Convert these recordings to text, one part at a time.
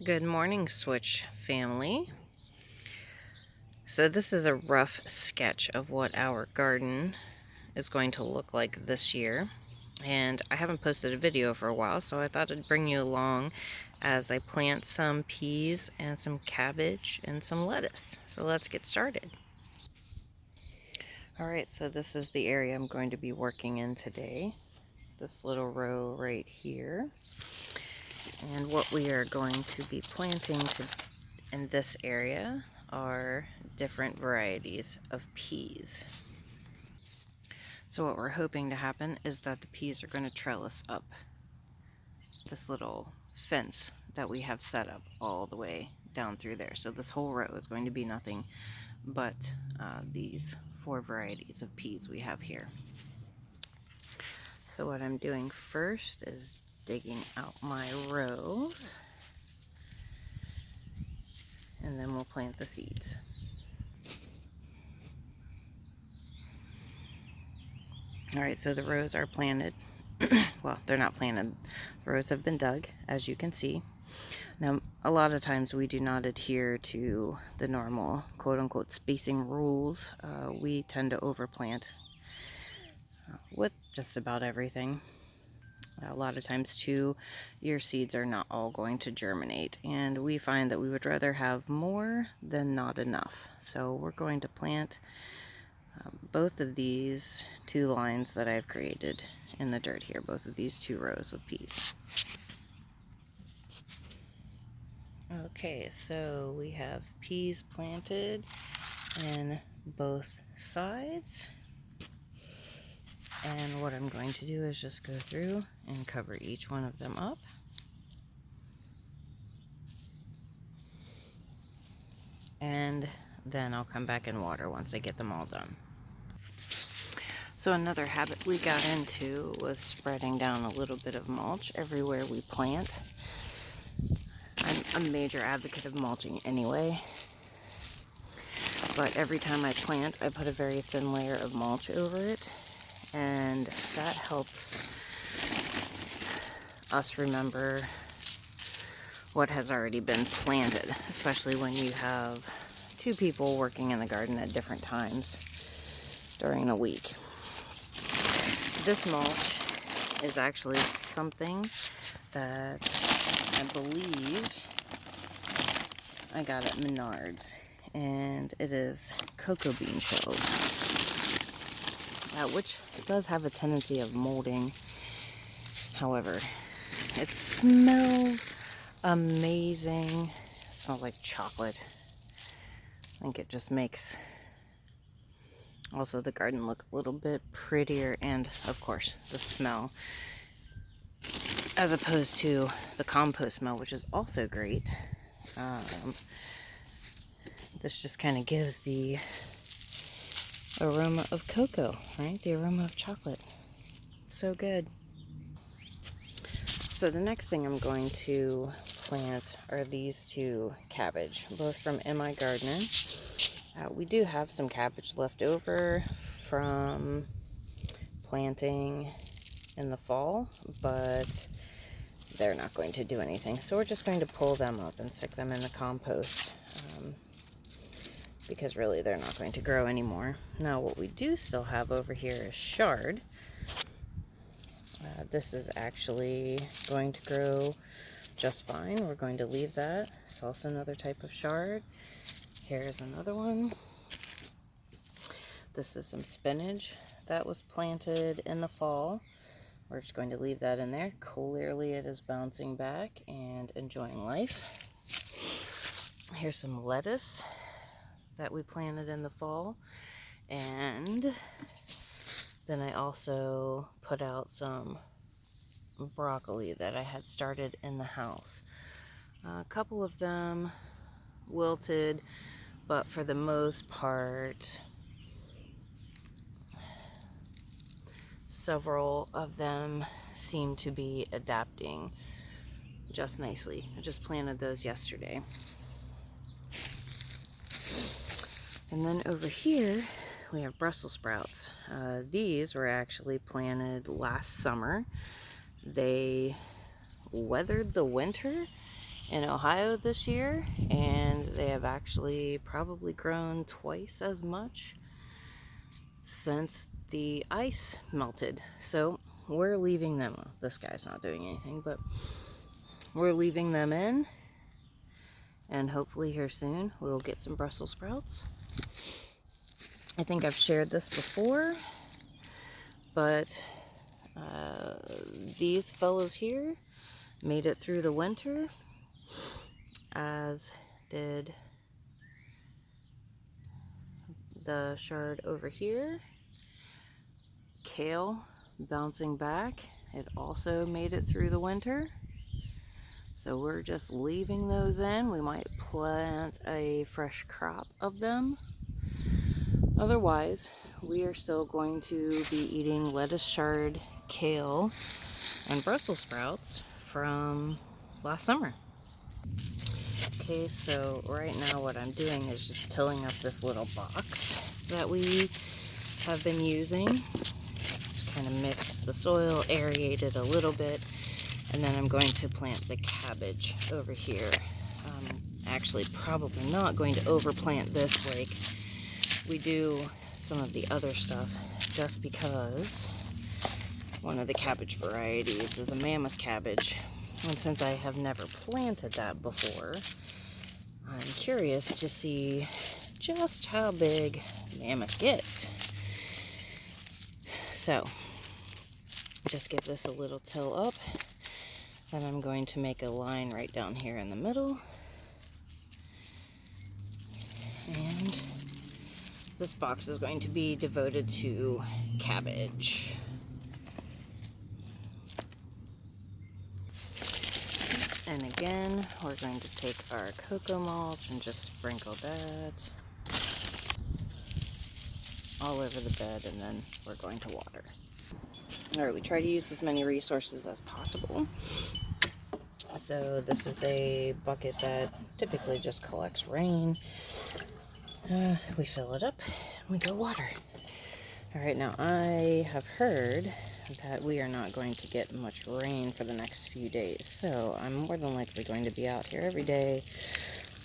Good morning, Switch family. So this is a rough sketch of what our garden is going to look like this year. And I haven't posted a video for a while, so I thought I'd bring you along as I plant some peas and some cabbage and some lettuce. So let's get started. Alright, so this is the area I'm going to be working in today. This little row right here. And what we are going to be planting in this area are different varieties of peas. So what we're hoping to happen is that the peas are going to trellis up this little fence that we have set up all the way down through there. So this whole row is going to be nothing but these 4 varieties of peas we have here. So what I'm doing first is digging out my rows, and then we'll plant the seeds. Alright, so the rows are planted. Well, they're not planted. The rows have been dug, as you can see. Now, a lot of times we do not adhere to the normal quote-unquote spacing rules. We tend to overplant with just about everything. A lot of times, too, your seeds are not all going to germinate, and we find that we would rather have more than not enough. So we're going to plant both of these 2 lines that I've created in the dirt here, both of these 2 rows of peas. Okay, so we have peas planted in both sides. And what I'm going to do is just go through and cover each one of them up. And then I'll come back and water once I get them all done. So another habit we got into was spreading down a little bit of mulch everywhere we plant. I'm a major advocate of mulching anyway, but every time I plant, I put a very thin layer of mulch over it, and that helps us remember what has already been planted, especially when you have 2 people working in the garden at different times during the week. This mulch is actually something that I believe I got at Menards, and it is cocoa bean shells, which does have a tendency of molding. However, it smells amazing. It smells like chocolate. I think it just makes also the garden look a little bit prettier, and of course the smell, as opposed to the compost smell, which is also great. This just kind of gives the aroma of cocoa, right? The aroma of chocolate. So good. So the next thing I'm going to plant are these 2 cabbage, both from MI Gardener. We do have some cabbage left over from planting in the fall, but they're not going to do anything. So we're just going to pull them up and stick them in the compost, because really they're not going to grow anymore. Now what we do still have over here is chard. This is actually going to grow just fine. We're going to leave that. It's also another type of chard. Here's another one. This is some spinach that was planted in the fall. We're just going to leave that in there. Clearly it is bouncing back and enjoying life. Here's some lettuce that we planted in the fall. And then I also put out some broccoli that I had started in the house. A couple of them wilted, but for the most part, several of them seem to be adapting just nicely. I just planted those yesterday. And then over here, we have Brussels sprouts. These were actually planted last summer. They weathered the winter in Ohio this year, and they have actually probably grown twice as much since the ice melted. So we're leaving them, well, this guy's not doing anything, but we're leaving them in, and hopefully here soon we'll get some Brussels sprouts. I think I've shared this before, but these fellas here made it through the winter, as did the chard over here. Kale bouncing back, it also made it through the winter. So we're just leaving those in. We might plant a fresh crop of them. Otherwise, we are still going to be eating lettuce, chard, kale, and Brussels sprouts from last summer. Okay, so right now what I'm doing is just tilling up this little box that we have been using. Just kind of mix the soil, aerate it a little bit, and then I'm going to plant the cabbage over here. Actually, probably not going to overplant this like we do some of the other stuff, just because one of the cabbage varieties is a mammoth cabbage, and since I have never planted that before, I'm curious to see just how big mammoth gets. So just give this a little till up, then I'm going to make a line right down here in the middle, and this box is going to be devoted to cabbage. And again, we're going to take our cocoa mulch and just sprinkle that all over the bed, and then we're going to water. Alright, we try to use as many resources as possible. So this is a bucket that typically just collects rain. We fill it up, and we go water. Alright, now I have heard that we are not going to get much rain for the next few days, so I'm more than likely going to be out here every day,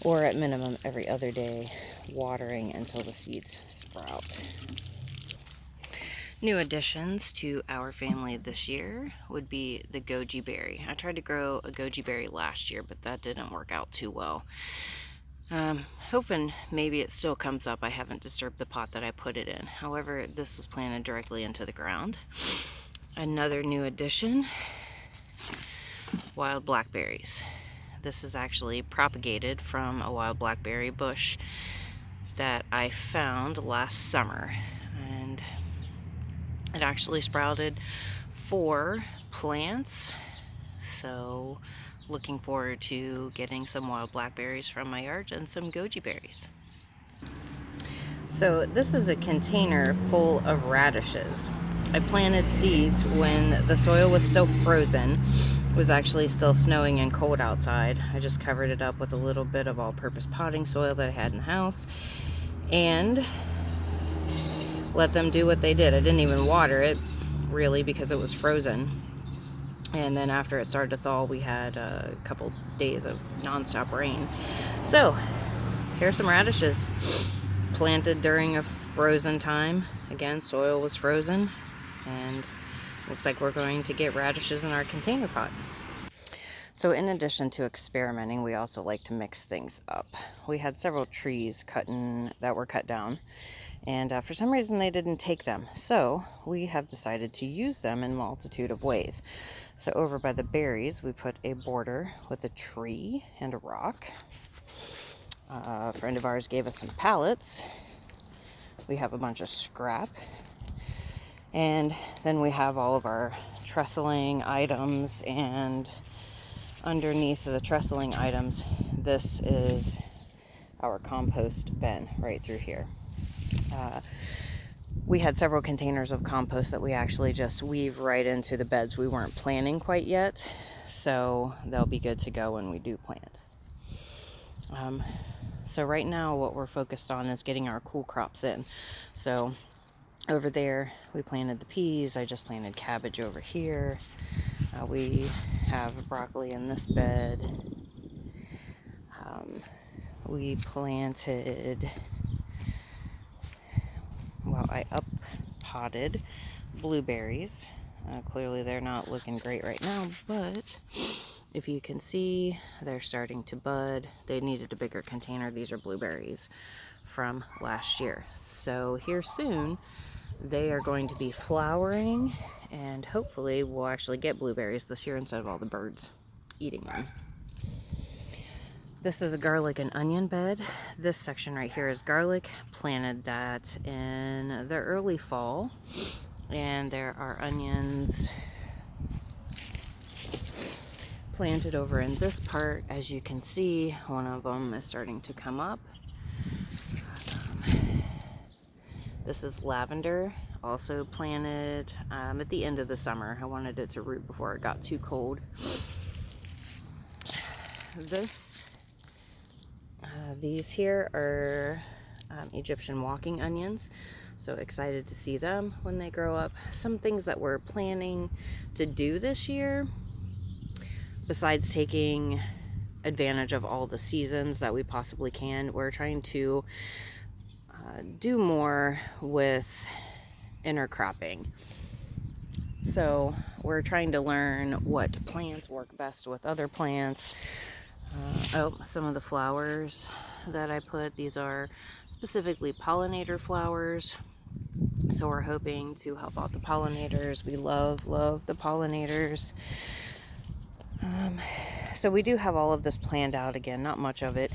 or at minimum every other day, watering until the seeds sprout. New additions to our family this year would be the goji berry. I tried to grow a goji berry last year, but that didn't work out too well. Hoping maybe it still comes up. I haven't disturbed the pot that I put it in. However, this was planted directly into the ground. Another new addition, wild blackberries. This is actually propagated from a wild blackberry bush that I found last summer, and it actually sprouted 4 plants. So looking forward to getting some wild blackberries from my yard and some goji berries. So this is a container full of radishes. I planted seeds when the soil was still frozen. It was actually still snowing and cold outside. I just covered it up with a little bit of all-purpose potting soil that I had in the house and let them do what they did. I didn't even water it really because it was frozen. And then after it started to thaw, we had a couple days of nonstop rain. So here's some radishes planted during a frozen time. Again, soil was frozen, and looks like we're going to get radishes in our container pot. So in addition to experimenting, we also like to mix things up. We had several trees that were cut down, and for some reason they didn't take them. So we have decided to use them in a multitude of ways. So over by the berries, we put a border with a tree and a rock. A friend of ours gave us some pallets. We have a bunch of scrap. And then we have all of our trestling items, and underneath the trestling items, this is our compost bin right through here. We had several containers of compost that we actually just weave right into the beds. We weren't planting quite yet, so they'll be good to go when we do plant. So right now what we're focused on is getting our cool crops in. So over there we planted the peas. I just planted cabbage over here. We have broccoli in this bed. We planted, well, I up-potted blueberries. Clearly they're not looking great right now, but if you can see, they're starting to bud. They needed a bigger container. These are blueberries from last year. So here soon, they are going to be flowering, and hopefully we'll actually get blueberries this year instead of all the birds eating them. This is a garlic and onion bed. This section right here is garlic. Planted that in the early fall. And there are onions planted over in this part. As you can see, one of them is starting to come up. This is lavender, also planted at the end of the summer. I wanted it to root before it got too cold. These here are Egyptian walking onions. So excited to see them when they grow up. Some things that we're planning to do this year, besides taking advantage of all the seasons that we possibly can, we're trying to do more with intercropping. So we're trying to learn what plants work best with other plants. Some of the flowers that I put, these are specifically pollinator flowers. So we're hoping to help out the pollinators. We love the pollinators. So we do have all of this planned out. Again, not much of it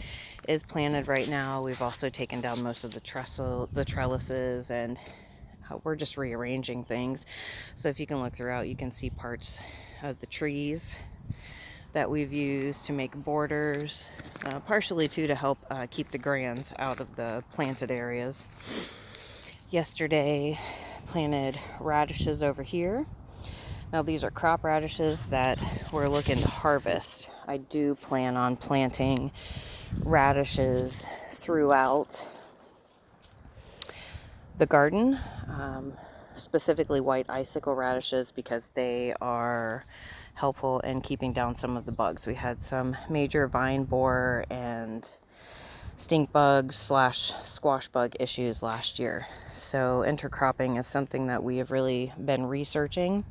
is planted right now. We've also taken down most of the trellises, and we're just rearranging things. So if you can look throughout, you can see parts of the trees that we've used to make borders, partially too to help keep the grands out of the planted areas. Yesterday, planted radishes over here. Now these are crop radishes that we're looking to harvest. I do plan on planting radishes throughout the garden, specifically white icicle radishes, because they are helpful in keeping down some of the bugs. We had some major vine borer and stink bugs / squash bug issues last year. So intercropping is something that we have really been researching.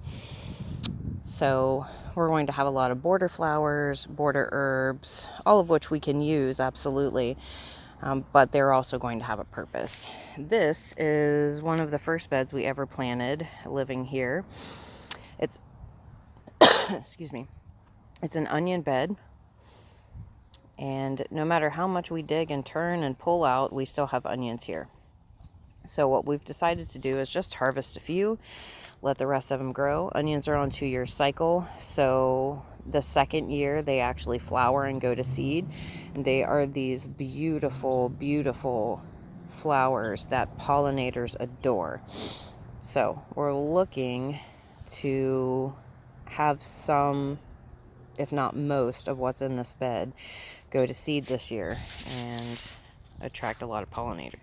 So we're going to have a lot of border flowers, border herbs, all of which we can use, absolutely. But they're also going to have a purpose. This is one of the first beds we ever planted living here. It's, excuse me, it's an onion bed. And no matter how much we dig and turn and pull out, we still have onions here. So what we've decided to do is just harvest a few, let the rest of them grow. Onions are on 2-year cycle, so the second year they actually flower and go to seed, and they are these beautiful, beautiful flowers that pollinators adore. So we're looking to have some, if not most, of what's in this bed go to seed this year and attract a lot of pollinators.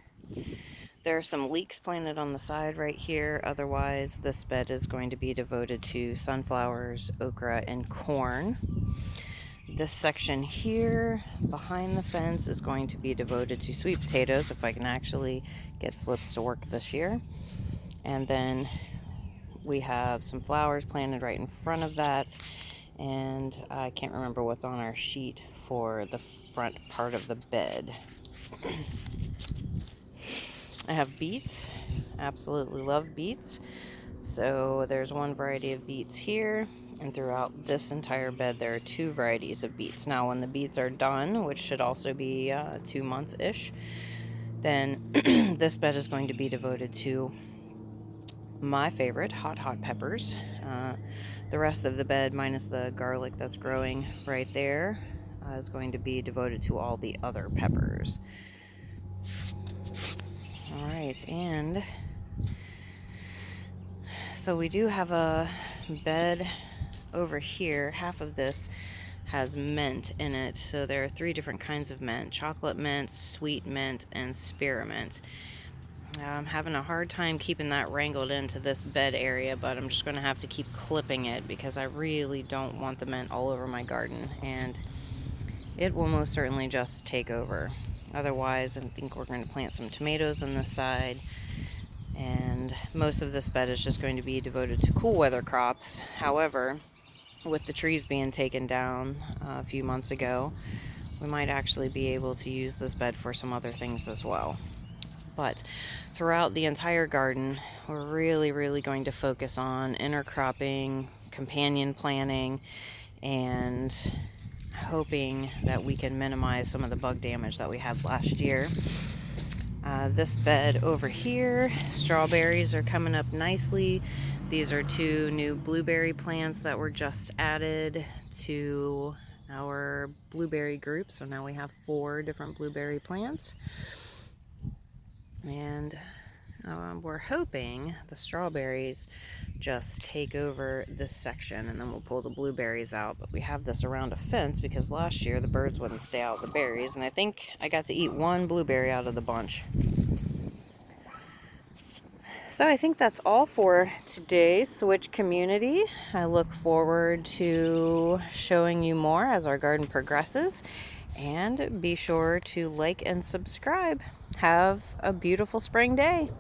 There are some leeks planted on the side right here. Otherwise, this bed is going to be devoted to sunflowers, okra, and corn. This section here behind the fence is going to be devoted to sweet potatoes, if I can actually get slips to work this year. And then we have some flowers planted right in front of that. And I can't remember what's on our sheet for the front part of the bed. I have beets. Absolutely love beets. So there's one variety of beets here, and throughout this entire bed there are 2 varieties of beets. Now when the beets are done, which should also be 2 months-ish, then this bed is going to be devoted to my favorite, hot peppers. The rest of the bed, minus the garlic that's growing right there, is going to be devoted to all the other peppers. All right, and so we do have a bed over here. Half of this has mint in it. So there are 3 different kinds of mint: chocolate mint, sweet mint, and spearmint. I'm having a hard time keeping that wrangled into this bed area, but I'm just going to have to keep clipping it because I really don't want the mint all over my garden. And it will most certainly just take over. Otherwise, I think we're going to plant some tomatoes on this side, and most of this bed is just going to be devoted to cool weather crops. However, with the trees being taken down a few months ago, we might actually be able to use this bed for some other things as well. But throughout the entire garden, we're really going to focus on intercropping, companion planting, and hoping that we can minimize some of the bug damage that we had last year. This bed over here, strawberries are coming up nicely. These are 2 new blueberry plants that were just added to our blueberry group. So now we have 4 different blueberry plants. And we're hoping the strawberries just take over this section, and then we'll pull the blueberries out. But we have this around a fence because last year the birds wouldn't stay out with the berries, and I think I got to eat 1 blueberry out of the bunch. So I think that's all for today's Switch community. I look forward to showing you more as our garden progresses, and be sure to like and subscribe. Have a beautiful spring day.